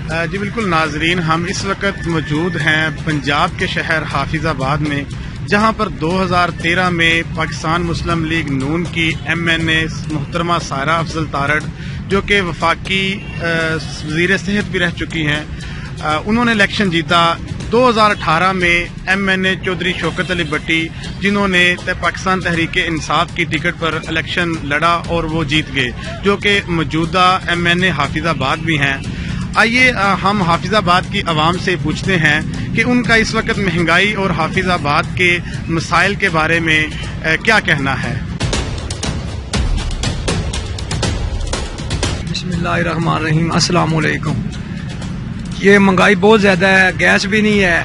جی بالکل ناظرین، ہم اس وقت موجود ہیں پنجاب کے شہر حافظ آباد میں، جہاں پر 2013 میں پاکستان مسلم لیگ نون کی ایم این اے محترمہ سائرہ افضل تارڑ، جو کہ وفاقی وزیر صحت بھی رہ چکی ہیں، انہوں نے الیکشن جیتا۔ 2018 میں ایم این اے چودھری شوکت علی بٹی، جنہوں نے پاکستان تحریک انصاف کی ٹکٹ پر الیکشن لڑا اور وہ جیت گئے، جو کہ موجودہ ایم این اے حافظ آباد بھی ہیں۔ آئیے ہم حافظ آباد کی عوام سے پوچھتے ہیں کہ ان کا اس وقت مہنگائی اور حافظ آباد کے مسائل کے بارے میں کیا کہنا ہے۔ بسم اللہ الرحمن الرحیم، السلام علیکم۔ یہ مہنگائی بہت زیادہ ہے، گیس بھی نہیں ہے،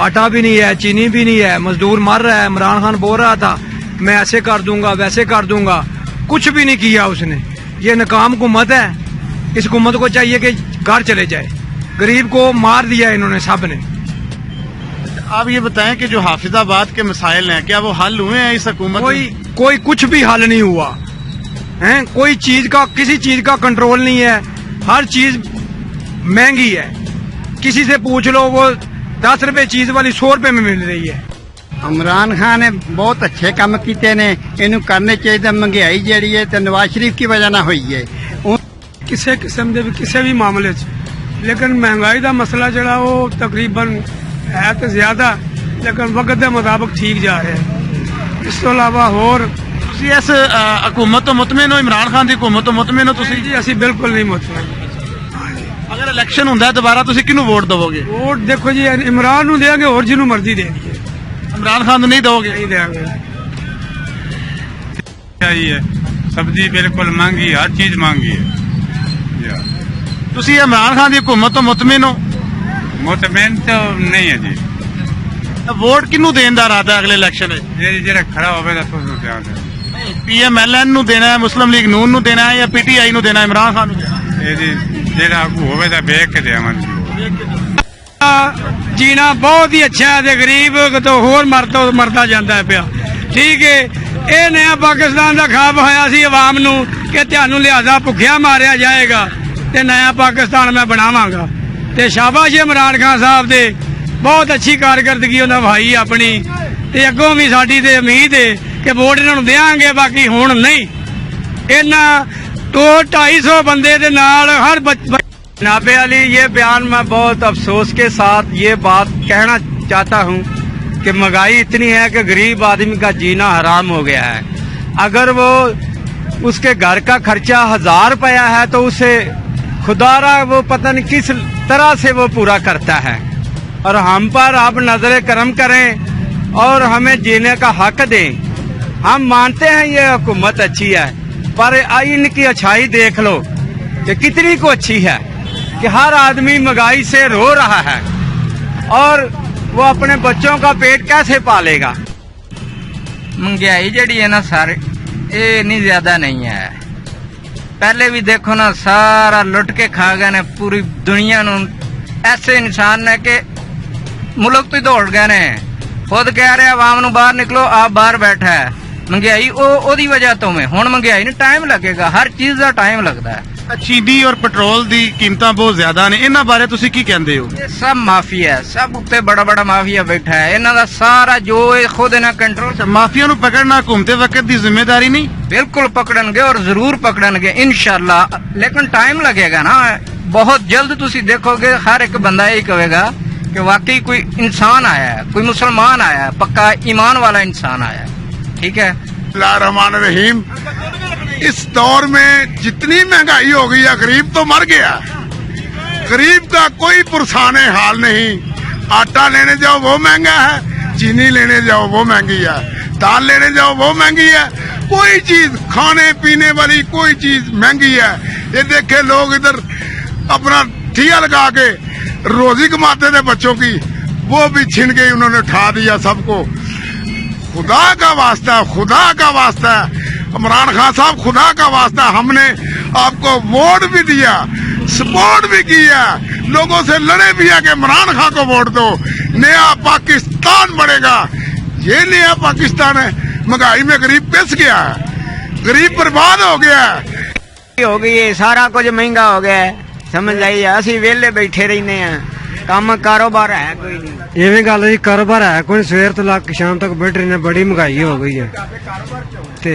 آٹا بھی نہیں ہے، چینی بھی نہیں ہے، مزدور مر رہا ہے۔ عمران خان بول رہا تھا میں ایسے کر دوں گا ویسے کر دوں گا، کچھ بھی نہیں کیا اس نے۔ یہ ناکام حکومت ہے، اس حکومت کو چاہیے کہ گھر چلے جائے۔ غریب کو مار دیا انہوں نے سب نے۔ آپ یہ بتائیں کہ جو حافظ آباد کے مسائل ہیں، کیا وہ حل ہوئے ہیں اس حکومت میں؟ کوئی کچھ بھی حل نہیں ہوا ہے، کوئی چیز کا کسی چیز کا کنٹرول نہیں ہے، ہر چیز مہنگی ہے۔ کسی سے پوچھ لو، وہ 10 روپے چیز والی 100 روپے میں مل رہی ہے۔ عمران خان نے بہت اچھے کام کیتے نے، انہوں کرنے چاہیے۔ مہنگائی جیڑی ہے تو نواز شریف کی وجہ نہ ہوئی ہے، کسی قسم دے کسی بھی معاملے لیکن مہنگائی دا مسئلہ جڑا وہ تقریباً ہے تو زیادہ، لیکن وقت دے مطابق ٹھیک جا رہا ہے۔ اس تو علاوہ ہور تسی اس حکومت تو مطمئن ہو؟ عمران خان دی حکومت تو مطمئن ہو تسی؟ جی اسی بالکل نہیں مطمئن۔ اگر الیکشن ہوندا ہے دوبارہ تسی کنوں ووٹ دو گے؟ ووٹ دیکھو جی، عمران نو دیں گے اور جنوں مرضی دیں گے، عمران خان نہیں دو گے؟ نہیں دیں گے۔ چاہیے سبزی بالکل مہنگی، ہر چیز مہنگی ہے۔ تسی عمران خان دی حکومت تو مطمئن ہو؟ مطمئن تو نہیں ہے جی۔ ووٹ کنوں دین دا ارادہ ہے اگلے الیکشن وچ؟ جڑا کھڑا ہوے گا تو دھیان دے۔ پی ایم ایل این نو دینا ہے، مسلم لیگ نون نو دینا ہے، یا پی ٹی آئی نو دینا ہے، عمران خان نو دینا ہے؟ یہ جی جڑا ہوے گا دیکھ کے دیواں گے۔ جینا بہت ہی اچھا ہے، غریب تو ہور مرتا جاتا ہے پیا۔ ٹھیک ہے، یہ نیا پاکستان کا خواب ہویا سی عوام نو کہ تہانوں لہذا بھکھیا ماریا جائے گا تے نیا پاکستان میں بناواں گا۔ تے شاباش عمران خان صاحب دے، بہت اچھی کارکردگی انہاں بھائی اپنی، تے اگوں بھی ساڈی تے امید ہے کہ ووٹ انہاں نوں دیاں گے، باقی ہون نہیں۔ انہاں 200-250 بندے دے نال ہر جناب علی، یہ بیان میں بہت افسوس کے ساتھ یہ بات کہنا چاہتا ہوں کہ مہنگائی اتنی ہے کہ غریب آدمی کا جینا حرام ہو گیا ہے۔ اگر وہ اس کے گھر کا خرچہ 1000 روپیہ ہے تو اسے خدا را وہ پتہ نہیں کس طرح سے وہ پورا کرتا ہے۔ اور ہم پر آپ نظر کرم کریں اور ہمیں جینے کا حق دیں۔ ہم مانتے ہیں یہ حکومت اچھی ہے، پر ان کی اچھائی دیکھ لو کہ کتنی کو اچھی ہے کہ ہر آدمی مہنگائی سے رو رہا ہے، اور وہ اپنے بچوں کا پیٹ کیسے پالے گا؟ مہنگائی جڑی ہے نا سارے یہ نہیں زیادہ نہیں ہے۔ پہلے بھی دیکھو نا، سارا لٹ کے کھا گئے نے پوری دنیا نو۔ ایسے انسان نے کہ ملک تو دوڑ گئے نے، خود کہہ رہے عوام نو باہر نکلو، آپ باہر بیٹھا ہے۔ مہنگائی او دی وجہ تو میں ہن مہنگائی نو ٹائم لگے گا، ہر چیز دا ٹائم لگتا ہے۔ چینی اور پٹرول دی قیمتاں بہت زیادہ نے، انہاں بارے تسی کی کہندے ہو؟ یہ سب مافیا ہے، سب اتنے بڑا بڑا مافیا بیٹھا ہے۔ انہاں دا سارا جو خود انہاں کنٹرول۔ مافیا نو پکڑنا حکومت وقت دی ذمہ داری نہیں؟ بالکل پکڑن گے اور ضرور پکڑن گے انشاءاللہ، لیکن ٹائم لگے گا نا۔ بہت جلد تسی دیکھو گے ہر ایک بندہ یہی کہے گا کہ واقعی کوئی انسان آیا ہے، کوئی مسلمان آیا ہے، پکا ایمان والا انسان آیا ہے۔ ٹھیک ہے۔ بسم اللہ الرحمن الرحیم۔ اس دور میں جتنی مہنگائی ہو گئی ہے، غریب تو مر گیا۔ غریب کا کوئی پرسان حال نہیں۔ آٹا لینے جاؤ وہ مہنگا ہے، چینی لینے جاؤ وہ مہنگی ہے، دال لینے جاؤ وہ مہنگی ہے، کوئی چیز کھانے پینے والی کوئی چیز مہنگی ہے۔ یہ دیکھے لوگ ادھر اپنا ٹھیا لگا کے روزی کماتے تھے بچوں کی، وہ بھی چھن گئی، انہوں نے اٹھا دیا سب کو۔ خدا کا واسطہ ہے، خدا کا واسطہ ہے عمران خان صاحب، خدا کا واسطہ ہے۔ ہم نے آپ کو ووٹ بھی دیا، سپورٹ بھی کیا، لوگوں سے لڑے بھی ہے کہ عمران خان کو ووٹ دو، نیا پاکستان بڑھے گا۔ یہ نیا پاکستان ہے؟ مہنگائی میں غریب پس گیا ہے، غریب برباد ہو گیا ہے۔ ہو گئی ہے، سارا کچھ مہنگا ہو گیا ہے۔ ਸਮਝ ਲਈ ਅਸੀਂ ਵਿਹਲੇ ਬੈਠੇ ਰਹਿੰਦੇ ਆ ਕੰਮ ਕਾਰੋਬਾਰ ਹੈ ਕੋਈ ਨਹੀਂ ਇਵੇਂ ਗੱਲ ਜੀ, ਕਾਰੋਬਾਰ ਹੈ ਕੋਈ, ਸਵੇਰ ਤੋਂ ਲੱਗ ਕੇ ਸ਼ਾਮ ਤੱਕ ਬੈਠ ਰਹੇ ਨੇ, ਬੜੀ ਮਹਿੰਗਾਈ ਹੋ ਗਈ ਹੈ ਤੇ